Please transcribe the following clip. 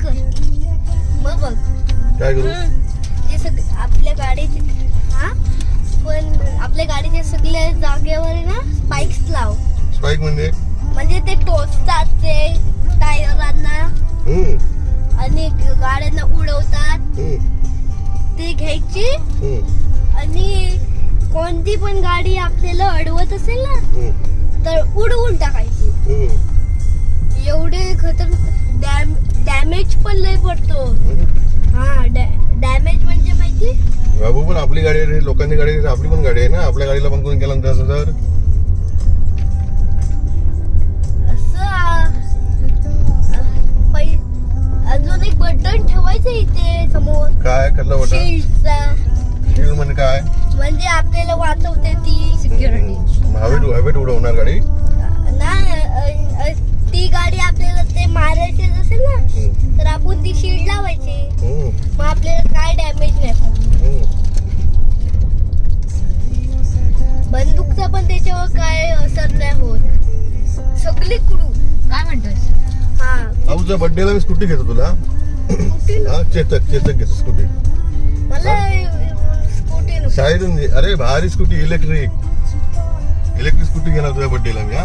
कर. मग बघ काय करू ते आपल्या गाडीचे पण आपल्या गाडीच्या सगळ्या जागेवर ना स्पाइक्स लाव. स्पाईक म्हणजे ते टोचतात ते टायरांना आणि गाड्यांना उडवतात. ते घ्यायची आणि कोणती पण गाडी आपल्याला अडवत असेल ना तर उडवून टाकायची. एवढे डॅमेज पण लय पडतो. डॅमेज म्हणजे माहिती बाबू पण आपली गाडी आहे, लोकांची गाडी आहे, आपली पण गाडी आहे ना. आपल्या गाडीला पण कोणी केला तसं तर अजून एक बटन ठेवायचं इथे समोर. काय करलं बटन? शील्ड म्हणजे काय? म्हणजे आपल्याला वाचवते ती सिक्युरिटी. हवेत उडवणार गाडी ना. ती गाडी आपल्याला ते मारायची असेल ना तर आपण ती शील्ड लावायची. मग आपल्याला काय डॅमेज नाही पडत. बंदूकचा पण त्याच्यावर काय असर नाही होत. सगळी कुडू. काय म्हणतोस? तुझ्या बर्थडेला मी स्कूटी घेतो तुला. चेतक घेतो स्कूटी. मला स्कूटी शाळेतून. अरे भारी स्कूटी इलेक्ट्रिक स्कूटी घेणार तुझ्या बर्थडेला मी.